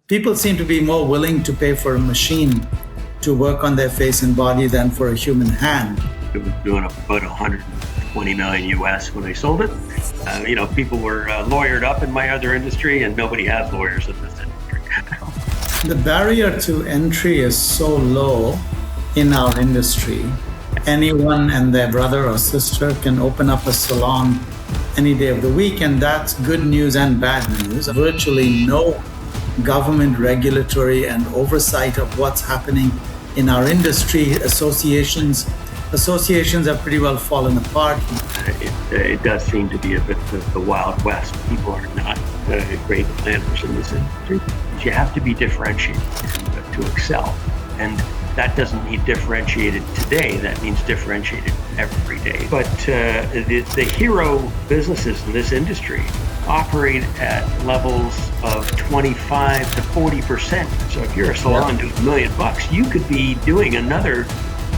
people seem to be more willing to pay for a machine to work on their face and body than for a human hand. It was doing about 120 million US when I sold it. People were lawyered up in my other industry, and nobody has lawyers in this industry. The barrier to entry is so low in our industry. Anyone and their brother or sister can open up a salon any day of the week, and that's good news and bad news. Virtually no government regulatory and oversight of what's happening in our industry. Associations have pretty well fallen apart. It does seem to be a bit of the Wild West. People are not great planners in this industry. You have to be differentiated to excel. And that doesn't mean differentiated today, that means differentiated every day. But the hero businesses in this industry operate at levels of 25 to 40%. So if you're a salon doing $1 million, you could be doing another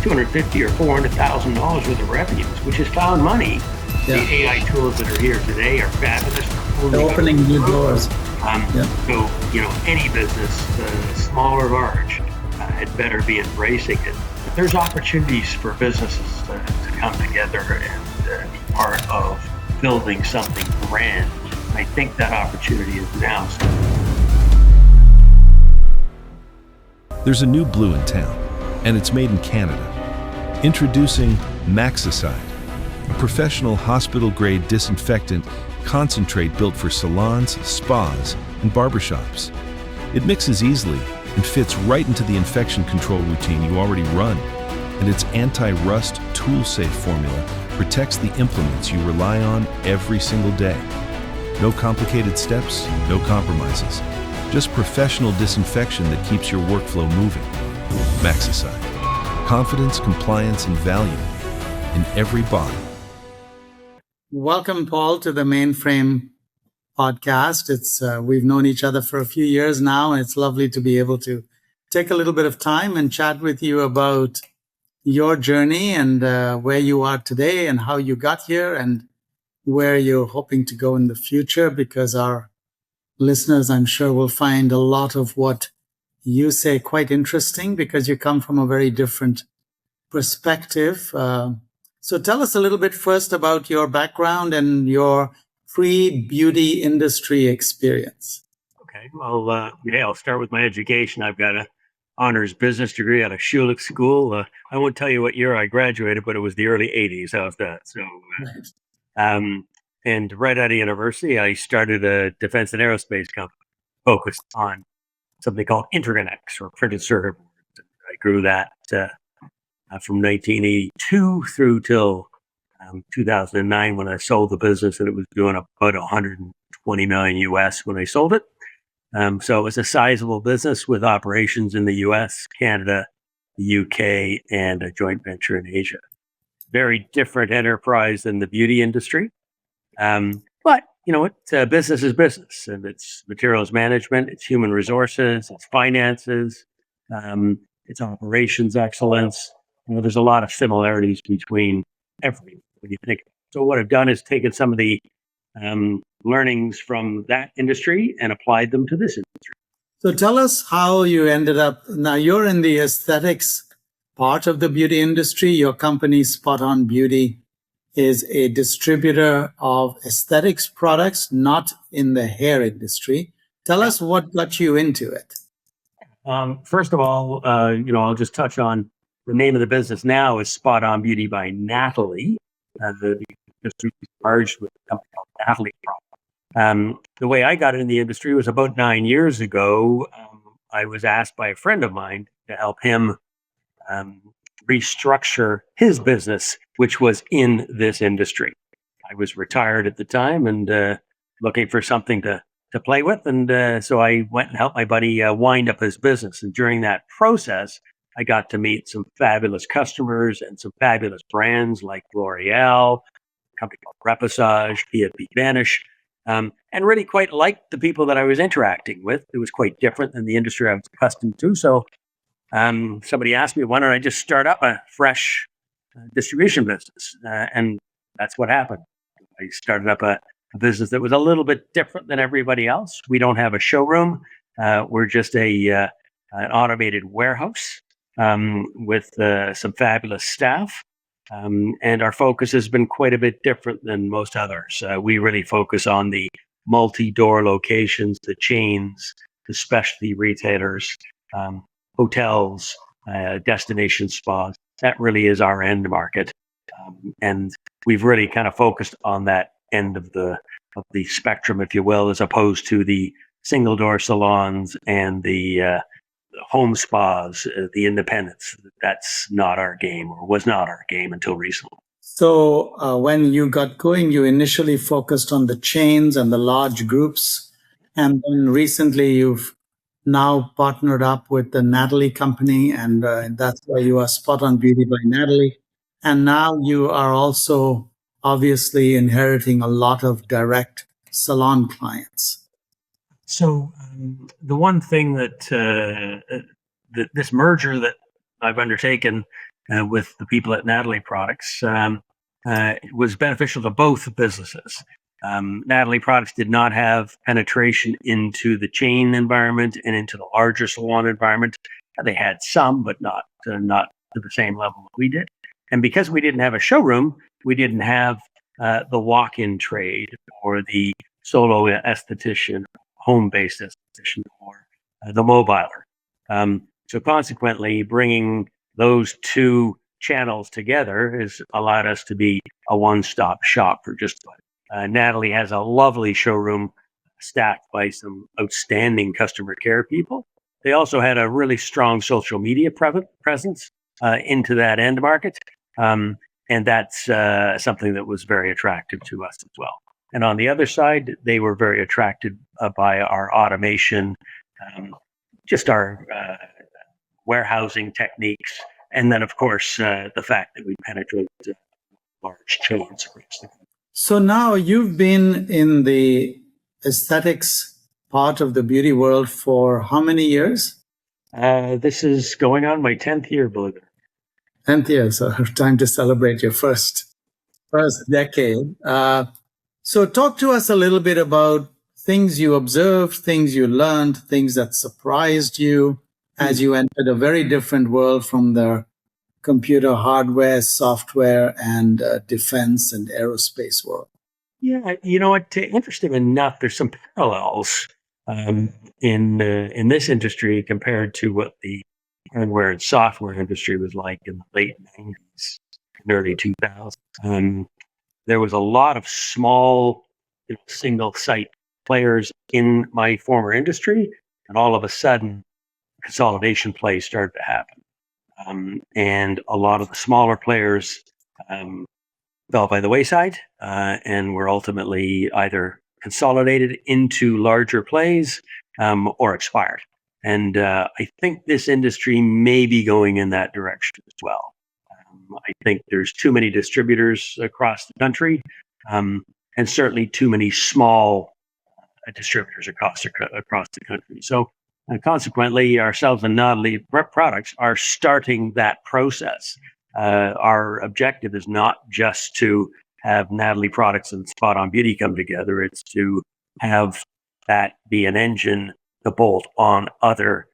$250,000 or $400,000 worth of revenues, which is found money. Yeah. The AI tools that are here today are fabulous. They're opening new doors. So, any business, small or large, had better be embracing it. But there's opportunities for businesses to come together and be part of building something grand. I think that opportunity is now. There's a new blue in town, and it's made in Canada. Introducing Maxicide, a professional hospital-grade disinfectant concentrate built for salons, spas, and barbershops. It mixes easily and fits right into the infection control routine you already run. And its anti-rust, tool-safe formula protects the implements you rely on every single day. No complicated steps, no compromises. Just professional disinfection that keeps your workflow moving. Maxicide. Confidence, compliance, and value in every bottle. Welcome, Paul, to the Mainframe podcast. We've known each other for a few years now, and it's lovely to be able to take a little bit of time and chat with you about your journey and where you are today and how you got here and where you're hoping to go in the future, because our listeners, I'm sure, will find a lot of what you say quite interesting because you come from a very different perspective. So tell us a little bit first about your background and your pre-beauty industry experience. Okay, well, I'll start with my education. I've got an honors business degree out of Schulich School. I won't tell you what year I graduated, but it was the early 80s. How's that? So, and right out of university, I started a defense and aerospace company focused on something called interconnects or printed circuit boards. I grew that from 1982 through till 2009 when I sold the business, and it was doing about 120 million US when I sold it. So it was a sizable business with operations in the US, Canada, the UK, and a joint venture in Asia. Very different enterprise than the beauty industry. But you know what? Business is business, and it's materials management, it's human resources, it's finances, it's operations excellence. There's a lot of similarities between everything when you think. So what I've done is taken some of the learnings from that industry and applied them to this industry. So tell us how you ended up. Now you're in the aesthetics part of the beauty industry. Your company, Spot On Beauty, is a distributor of aesthetics products, not in the hair industry. Tell us what got you into it. First of all, I'll just touch on the name of the business now is Spot On Beauty by Natalie. The industry merged with a company called Natalie Product. The way I got in the industry was about 9 years ago. I was asked by a friend of mine to help him restructure his business, which was in this industry. I was retired at the time and looking for something to play with. And so I went and helped my buddy wind up his business. And during that process, I got to meet some fabulous customers and some fabulous brands like L'Oreal, a company called Reposage, P&P Vanish, and really quite liked the people that I was interacting with. It was quite different than the industry I was accustomed to. So somebody asked me, why don't I just start up a fresh distribution business? And that's what happened. I started up a business that was a little bit different than everybody else. We don't have a showroom. We're just an automated warehouse with some fabulous staff. And our focus has been quite a bit different than most others. We really focus on the multi-door locations, the chains, the specialty retailers, hotels, destination spas. That really is our end market. And we've really kind of focused on that end of the spectrum, if you will, as opposed to the single door salons and the home spas, the independents. That's not our game, or was not our game until recently. So when you got going, you initially focused on the chains and the large groups. And then recently you've now partnered up with the Natalie company, and that's why you are Spot on Beauty by Natalie. And now you are also obviously inheriting a lot of direct salon clients. So the one thing that this merger that I've undertaken with the people at Natalie Products was beneficial to both businesses. Natalie Products did not have penetration into the chain environment and into the larger salon environment. They had some, but not to the same level that we did. And because we didn't have a showroom, we didn't have the walk-in trade or the solo esthetician, home-based esthetician, or the mobiler. So consequently, bringing those two channels together has allowed us to be a one-stop shop for just about. Natalie has a lovely showroom staffed by some outstanding customer care people. They also had a really strong social media presence into that end market. And that's something that was very attractive to us as well. And on the other side, they were very attracted by our automation, just our warehousing techniques. And then, of course, the fact that we penetrate large chains across the country. So now you've been in the aesthetics part of the beauty world for how many years? This is going on my 10th year, believe it. 10th year, so time to celebrate your first decade. So talk to us a little bit about things you observed, things you learned, things that surprised you as you entered a very different world from the computer hardware, software, and defense and aerospace world. Yeah, you know what? Interesting enough, there's some parallels in this industry compared to what the hardware and software industry was like in the late 90s and early 2000s. There was a lot of small, single site players in my former industry, and all of a sudden, consolidation plays started to happen. And a lot of the smaller players fell by the wayside and were ultimately either consolidated into larger plays or expired. And I think this industry may be going in that direction as well. I think there's too many distributors across the country, and certainly too many small distributors across the country. So consequently, ourselves and Natalie Products are starting that process. Our objective is not just to have Natalie Products and Spot on Beauty come together. It's to have that be an engine to bolt on other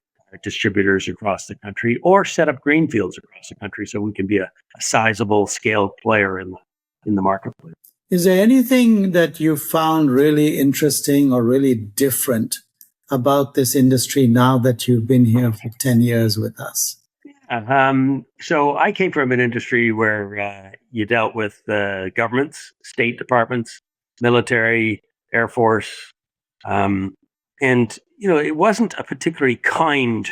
distributors across the country, or set up greenfields across the country, so we can be a sizable scale player in the marketplace. Is there anything that you found really interesting or really different about this industry now that you've been here for 10 years with us? So I came from an industry where you dealt with governments, state departments, military, Air Force, and it wasn't a particularly kind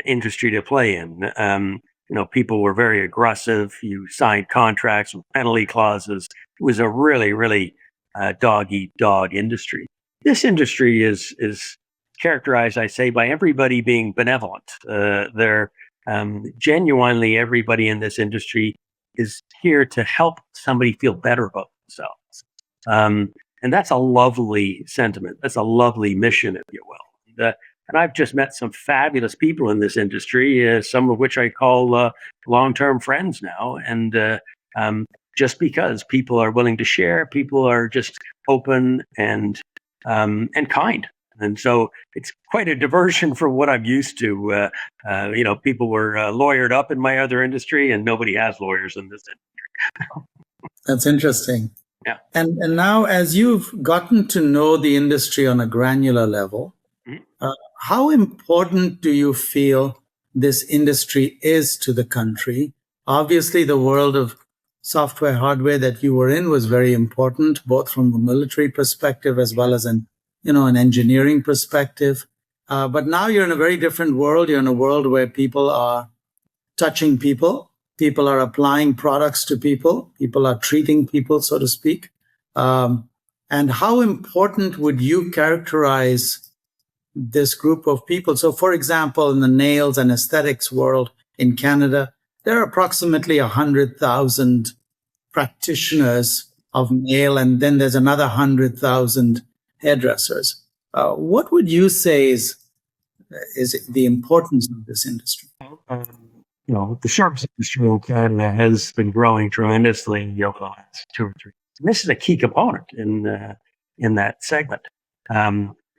industry to play in. People were very aggressive. You signed contracts with penalty clauses. It was a really, really dog-eat-dog industry. This industry is characterized, I say, by everybody being benevolent. They're genuinely, everybody in this industry is here to help somebody feel better about themselves. And that's a lovely sentiment. That's a lovely mission, if you will. And I've just met some fabulous people in this industry, some of which I call long-term friends now. And just because people are willing to share, people are just open and kind. And so it's quite a diversion from what I'm used to. People were lawyered up in my other industry, and nobody has lawyers in this. That's interesting. Yeah. And now, as you've gotten to know the industry on a granular level, Mhm. how important do you feel this industry is to the country? Obviously, the world of software hardware that you were in was very important, both from a military perspective as well as an engineering perspective. But now you're in a very different world. You're in a world where people are touching people. People are applying products to people. People are treating people, so to speak. And how important would you characterize this group of people? So, for example, in the nails and aesthetics world in Canada, there are approximately 100,000 practitioners of nail, and then there's another 100,000 hairdressers. What would you say is the importance of this industry? The service industry in Canada has been growing tremendously over the last 2 or 3 years. And this is a key component in that segment.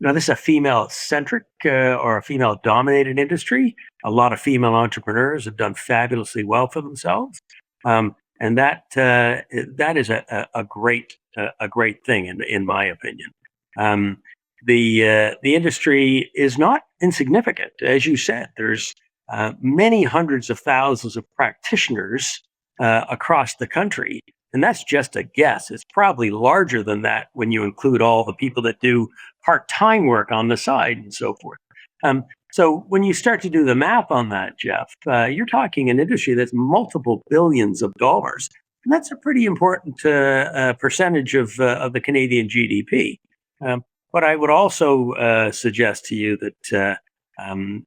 This is a female-centric or a female-dominated industry. A lot of female entrepreneurs have done fabulously well for themselves, and that is a great thing in my opinion. The industry is not insignificant, as you said. There's many hundreds of thousands of practitioners across the country. And that's just a guess. It's probably larger than that when you include all the people that do part-time work on the side and so forth. So when you start to do the math on that, Jeff, you're talking an industry that's multiple billions of dollars. And that's a pretty important percentage of the Canadian GDP. But I would also suggest to you that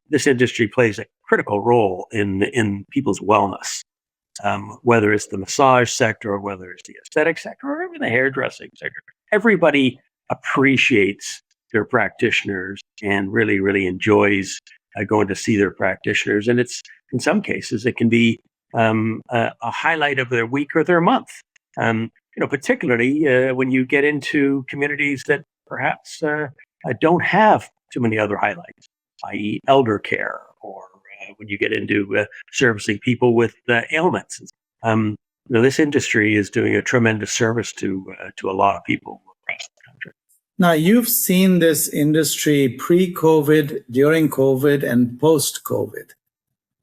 this industry plays a critical role in people's wellness, whether it's the massage sector or whether it's the aesthetic sector or even the hairdressing sector. Everybody appreciates their practitioners and really, really enjoys going to see their practitioners. And it's, in some cases, it can be a highlight of their week or their month. Particularly when you get into communities that perhaps don't have too many other highlights, i.e. elder care, or when you get into servicing people with ailments. This industry is doing a tremendous service to a lot of people across the country. Now, you've seen this industry pre-COVID, during COVID, and post-COVID.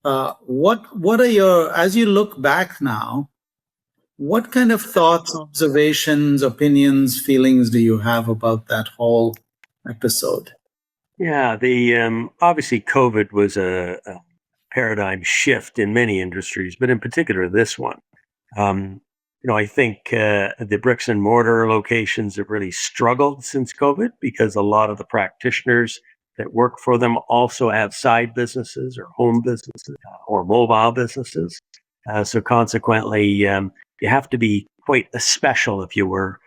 What are your, as you look back now, what kind of thoughts, observations, opinions, feelings do you have about that whole episode? Yeah, obviously COVID was a paradigm shift in many industries, but in particular this one. I think the bricks and mortar locations have really struggled since COVID because a lot of the practitioners that work for them also have side businesses or home businesses or mobile businesses. So consequently, you have to be quite special, if you were,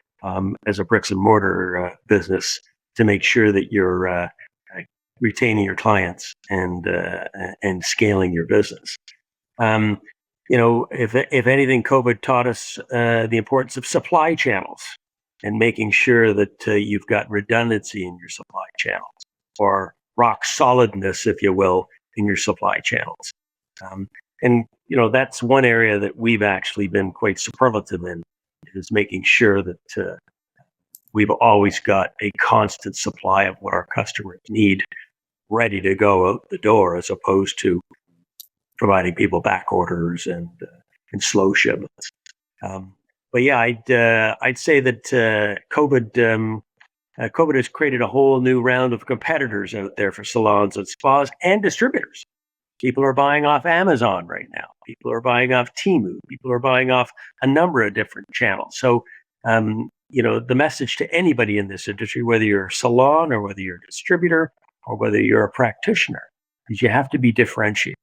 as a bricks and mortar business to make sure that you're retaining your clients and scaling your business. If anything, COVID taught us the importance of supply channels and making sure that you've got redundancy in your supply channels, or rock solidness, if you will, in your supply channels. And that's one area that we've actually been quite superlative in, is making sure that we've always got a constant supply of what our customers need ready to go out the door, as opposed to providing people back orders and slow shipments. But yeah, I'd say that COVID has created a whole new round of competitors out there for salons and spas and distributors. People are buying off Amazon right now. People are buying off Temu. People are buying off a number of different channels. So, the message to anybody in this industry, whether you're a salon or whether you're a distributor or whether you're a practitioner, is you have to be differentiated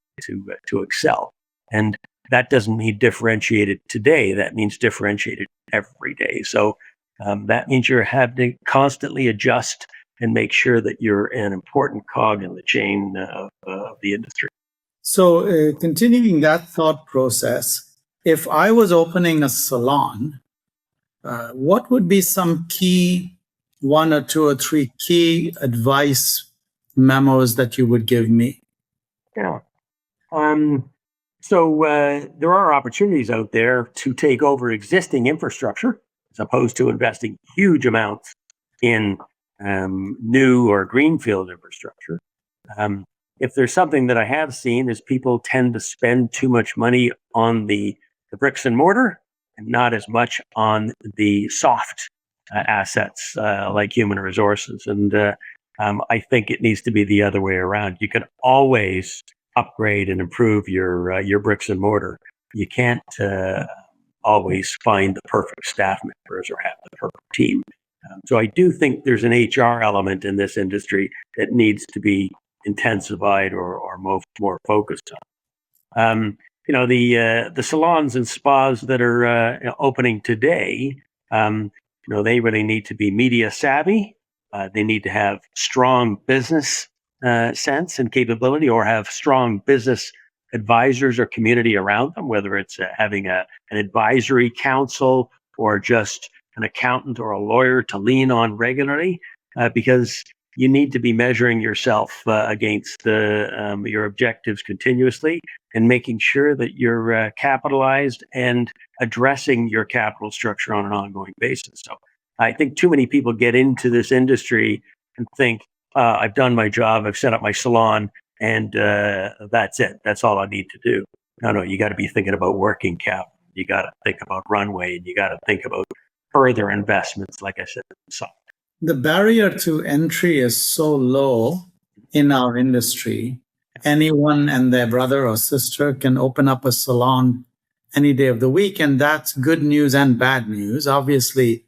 to excel. And that doesn't mean differentiated today. That means differentiated every day. So that means you have to constantly adjust and make sure that you're an important cog in the chain of the industry. So continuing that thought process, if I was opening a salon, what would be some key one or two or three key advice memos that you would give me? Yeah. There are opportunities out there to take over existing infrastructure as opposed to investing huge amounts in new or greenfield infrastructure. If there's something that I have seen is people tend to spend too much money on the bricks and mortar and not as much on the soft assets like human resources. And I think it needs to be the other way around. You can always upgrade and improve your bricks and mortar. You can't always find the perfect staff members or have the perfect team. So I do think there's an HR element in this industry that needs to be intensified or more focused on. The salons and spas that are opening today, they really need to be media savvy. They need to have strong business sense and capability, or have strong business advisors or community around them, whether it's having an advisory council or just an accountant or a lawyer to lean on regularly, because you need to be measuring yourself against your objectives continuously and making sure that you're capitalized and addressing your capital structure on an ongoing basis. So I think too many people get into this industry and think, I've done my job, I've set up my salon, and that's it. That's all I need to do. No, you got to be thinking about working capital. You got to think about runway, and you got to think about further investments, like I said. The barrier to entry is so low in our industry. Anyone and their brother or sister can open up a salon any day of the week, and that's good news and bad news. Obviously,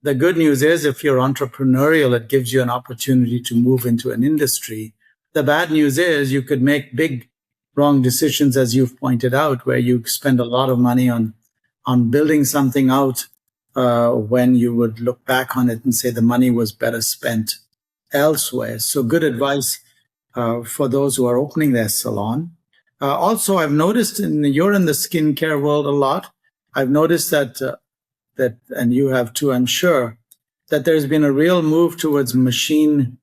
the good news is if you're entrepreneurial, it gives you an opportunity to move into an industry. The bad news is you could make big wrong decisions, as you've pointed out, where you spend a lot of money on building something out when you would look back on it and say the money was better spent elsewhere. So good advice for those who are opening their salon. Also, I've noticed you're in the skincare world a lot. I've noticed that, and you have too, I'm sure, that there's been a real move towards machine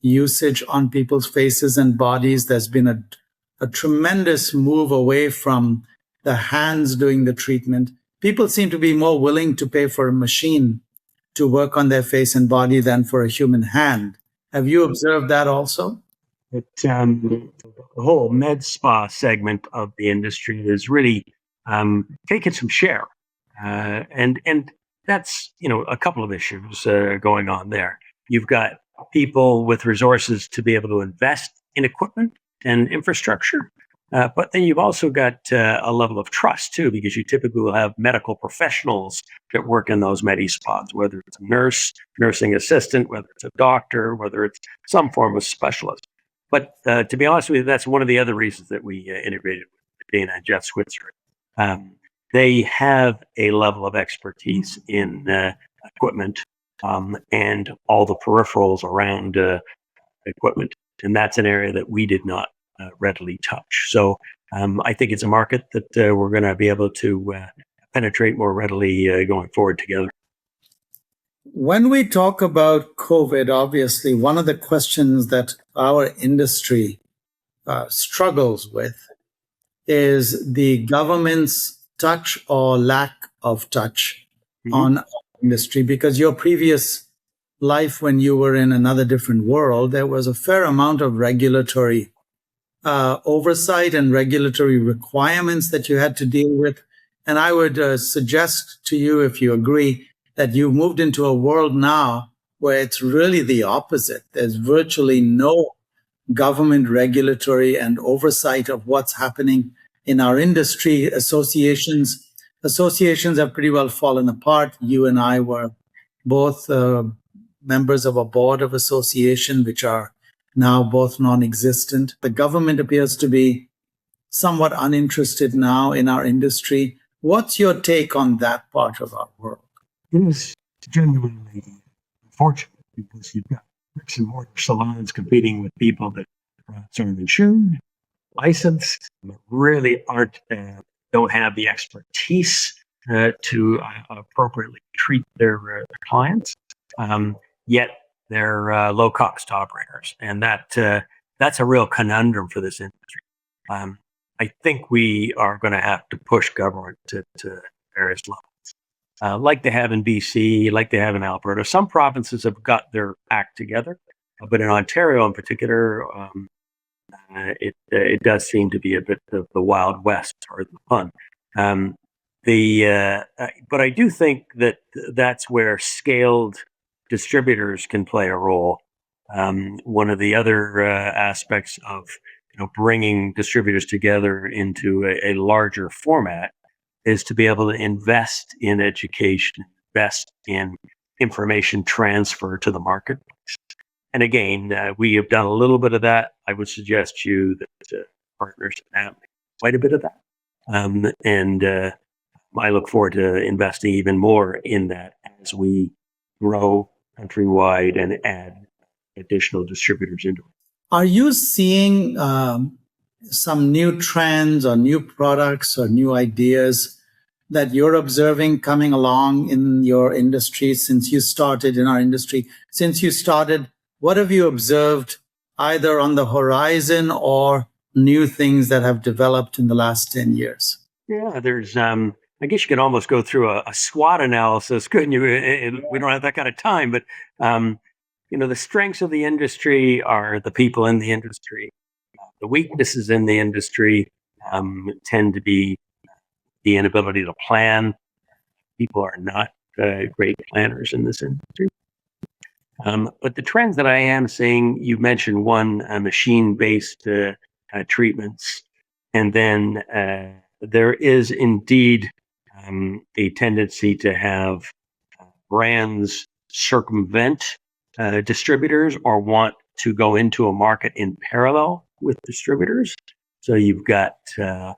usage on people's faces and bodies. There's been a tremendous move away from the hands doing the treatment. People seem to be more willing to pay for a machine to work on their face and body than for a human hand. Have you observed that also? The whole med spa segment of the industry is really taking some share. And that's, a couple of issues going on there. You've got people with resources to be able to invest in equipment and infrastructure. But then you've also got a level of trust too, because you typically will have medical professionals that work in those medi spas, whether it's a nurse, nursing assistant, whether it's a doctor, whether it's some form of specialist. But to be honest with you, that's one of the other reasons that we integrated with Dana and Jeff Switzer. They have a level of expertise in equipment and all the peripherals around equipment. And that's an area that we did not readily touch. So I think it's a market that we're going to be able to penetrate more readily going forward together. When we talk about COVID, obviously, one of the questions that our industry struggles with is the government's touch or lack of touch on our industry. Because your previous life, when you were in another different world, there was a fair amount of regulatory oversight and regulatory requirements that you had to deal with. And I would suggest to you, if you agree, that you've moved into a world now where it's really the opposite. There's virtually no government regulatory and oversight of what's happening in our industry. Associations have pretty well fallen apart. You and I were both members of a board of association, which are now both non-existent. The government appears to be somewhat uninterested now in our industry. What's your take on that part of our world? It is genuinely unfortunate because you've got bricks and mortar salons competing with people that aren't insured, licensed, but really don't have the expertise to appropriately treat their clients. yet they're low cost operators, and that's a real conundrum for this industry. I think we are going to have to push government to various levels, like they have in BC, like they have in Alberta. Some provinces have got their act together, but in Ontario in particular, it does seem to be a bit of the Wild West or the fun. But I do think that that's where scaled distributors can play a role. One of the other aspects of bringing distributors together into a larger format is to be able to invest in education, invest in information transfer to the market. And again, we have done a little bit of that. I would suggest to you that partners have quite a bit of that. And I look forward to investing even more in that as we grow countrywide and add additional distributors into it. Are you seeing some new trends or new products or new ideas that you're observing coming along in your industry since you started in our industry? Since you started, what have you observed either on the horizon or new things that have developed in the last 10 years? Yeah, there's, I guess you could almost go through a SWOT analysis, couldn't you? We don't have that kind of time, but, the strengths of the industry are the people in the industry. The weaknesses in the industry tend to be the inability to plan. People are not great planners in this industry. But the trends that I am seeing, you mentioned one, machine-based treatments, and then there is indeed a tendency to have brands circumvent distributors or want to go into a market in parallel with distributors. So you've got a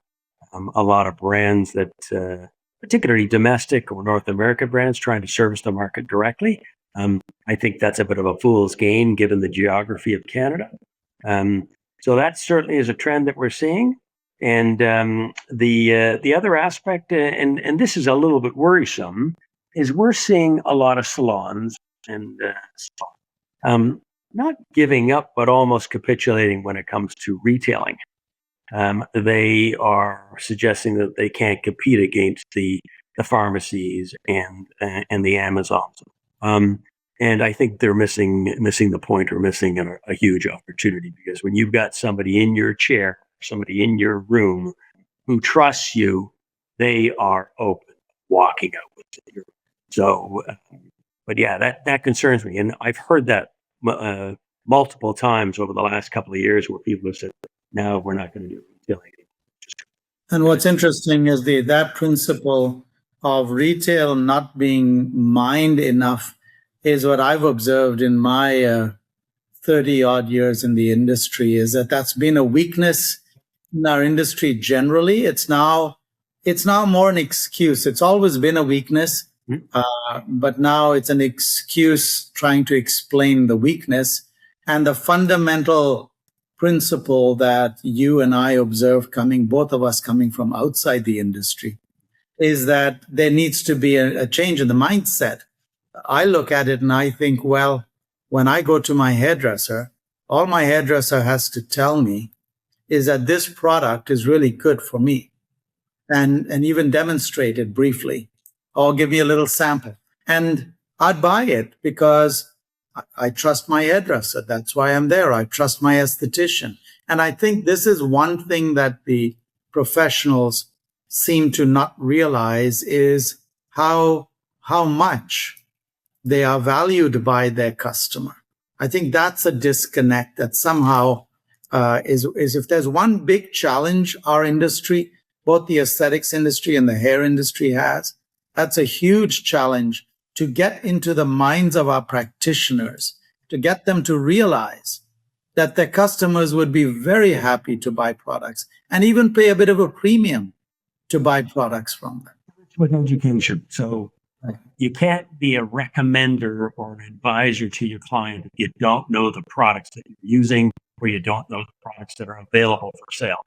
lot of brands that, particularly domestic or North American brands, trying to service the market directly. I think that's a bit of a fool's game given the geography of Canada. So that certainly is a trend that we're seeing. And the other aspect, and this is a little bit worrisome, is we're seeing a lot of salons and not giving up, but almost capitulating when it comes to retailing. They are suggesting that they can't compete against the pharmacies and the Amazons. And I think they're missing the point, or missing a huge opportunity, because when you've got somebody in your chair, somebody in your room who trusts you, they are open, walking out with you. So, but yeah, that concerns me, and I've heard that multiple times over the last couple of years, where people have said, "No, we're not going to do retailing." And what's interesting is that principle of retail not being mined enough is what I've observed in my 30 odd years in the industry, is that's been a weakness in our industry generally. It's now more an excuse. It's always been a weakness, but now it's an excuse trying to explain the weakness. And the fundamental principle that you and I observe both of us coming from outside the industry, is that there needs to be a change in the mindset. I look at it and I think, well, when I go to my hairdresser, all my hairdresser has to tell me is that this product is really good for me, and even demonstrate it briefly, or give me a little sample. And I'd buy it because I trust my hairdresser. That's why I'm there. I trust my esthetician. And I think this is one thing that the professionals seem to not realize, is how much they are valued by their customer. I think that's a disconnect that somehow is if there's one big challenge our industry, both the aesthetics industry and the hair industry has, that's a huge challenge to get into the minds of our practitioners, to get them to realize that their customers would be very happy to buy products and even pay a bit of a premium to buy products from them. With education. So you can't be a recommender or an advisor to your client if you don't know the products that you're using, or you don't know the products that are available for sale.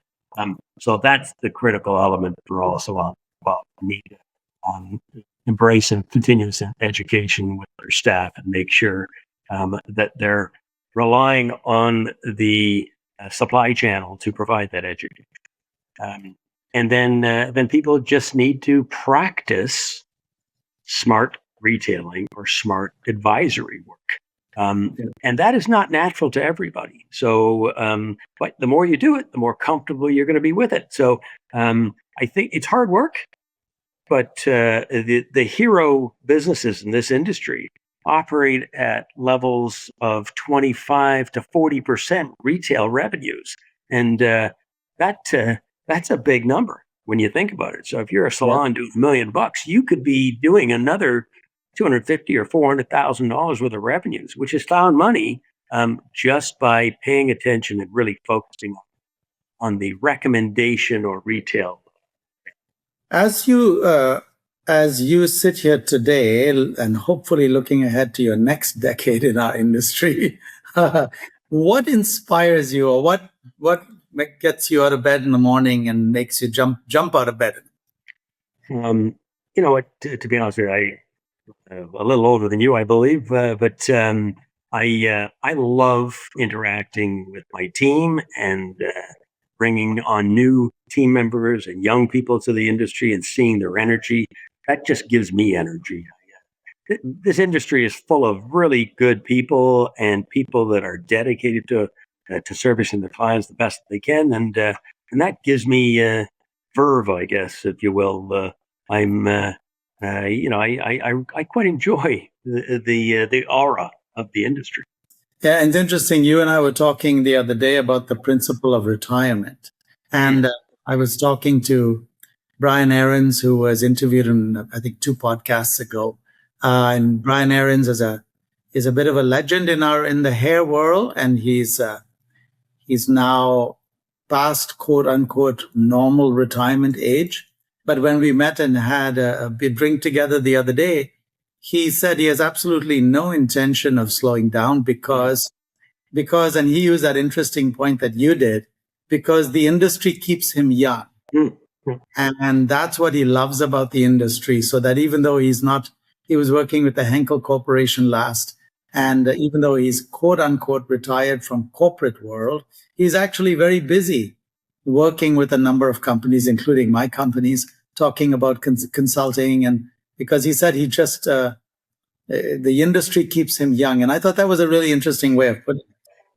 So that's the critical element for all salons. Well, need to embrace and continuous education with their staff and make sure that they're relying on the supply channel to provide that education. And then people just need to practice smart retailing or smart advisory work. And that is not natural to everybody. So, but the more you do it, the more comfortable you're going to be with it. So I think it's hard work, but the hero businesses in this industry operate at levels of 25 to 40% retail revenues. And that's a big number when you think about it. So if you're a salon doing $1 million, you could be doing another $250,000 or $400,000 worth of revenues, which is found money just by paying attention and really focusing on the recommendation or retail. As you sit here today and hopefully looking ahead to your next decade in our industry, what inspires you, or what gets you out of bed in the morning and makes you jump out of bed? You know what? To be honest with you, a little older than you, I believe, but I love interacting with my team and bringing on new team members and young people to the industry and seeing their energy. That just gives me energy. This industry is full of really good people and people that are dedicated to servicing their clients the best they can, and that gives me verve, I guess, if you will. I quite enjoy the aura of the industry. Yeah, and it's interesting. You and I were talking the other day about the principle of retirement, and I was talking to Brian Aarons, who was interviewed in, I think, 2 podcasts ago. And Brian Aarons is a bit of a legend in the hair world, and he's now past quote unquote normal retirement age. But when we met and had a drink together the other day, he said he has absolutely no intention of slowing down because, and he used that interesting point that you did, because the industry keeps him young. And that's what he loves about the industry. So that even though he was working with the Henkel Corporation last, and even though he's quote unquote retired from corporate world, he's actually very busy working with a number of companies, including my companies, talking about consulting. And because he said he just, the industry keeps him young. And I thought that was a really interesting way of putting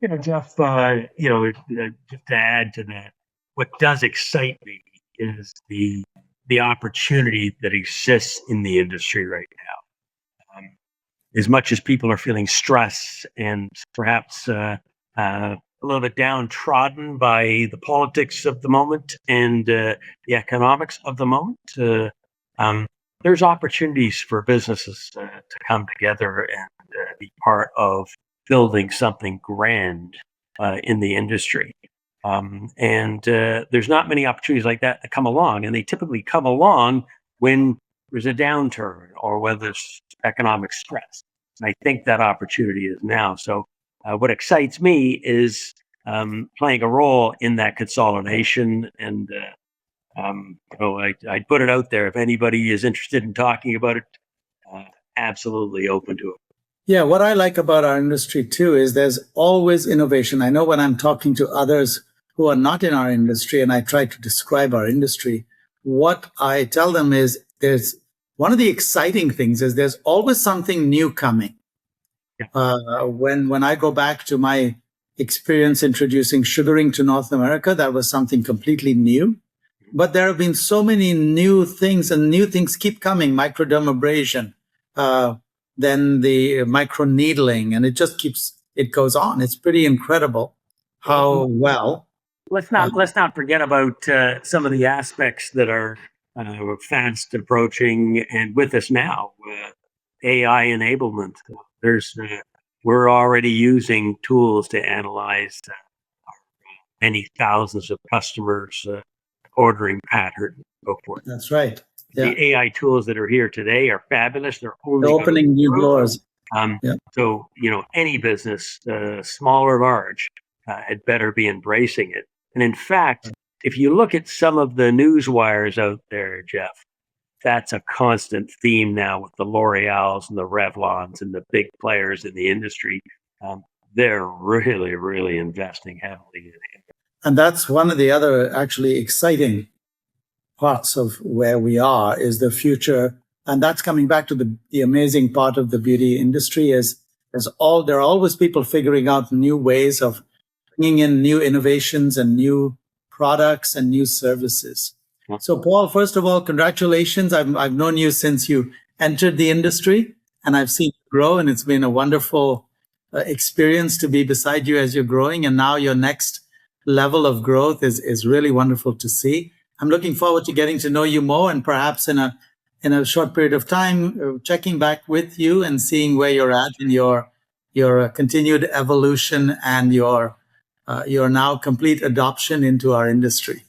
it. Jeff, just to add to that, what does excite me is the opportunity that exists in the industry right now. As much as people are feeling stress and perhaps a little bit downtrodden by the politics of the moment and the economics of the moment, there's opportunities for businesses to come together and be part of building something grand in the industry. And there's not many opportunities like that come along, and they typically come along when there's a downturn or when there's economic stress. And I think that opportunity is now. So what excites me is playing a role in that consolidation. And I'd put it out there. If anybody is interested in talking about it, absolutely open to it. Yeah, what I like about our industry too is there's always innovation. I know when I'm talking to others who are not in our industry and I try to describe our industry, what I tell them is there's one of the exciting things is there's always something new coming. When I go back to my experience introducing sugaring to North America, that was something completely new. But there have been so many new things, and new things keep coming. Microdermabrasion, then the micro needling, and it goes on. It's pretty incredible how well. Let's not forget about some of the aspects that are fast approaching and with us now. AI enablement. We're already using tools to analyze many thousands of customers' ordering pattern and so forth. That's right. Yeah. The AI tools that are here today are fabulous. They're opening new doors. So, any business, small or large, had better be embracing it. And in fact, if you look at some of the news wires out there, Jeff, that's a constant theme now with the L'Oreals and the Revlons and the big players in the industry. They're really, really investing heavily in it. And that's one of the other actually exciting parts of where we are is the future. And that's coming back to the amazing part of the beauty industry is there are always people figuring out new ways of bringing in new innovations and new products and new services. So, Paul, first of all, congratulations. I've known you since you entered the industry, and I've seen you grow, and it's been a wonderful experience to be beside you as you're growing. And now your next level of growth is really wonderful to see. I'm looking forward to getting to know you more, and perhaps in a short period of time, checking back with you and seeing where you're at in your continued evolution and your now complete adoption into our industry.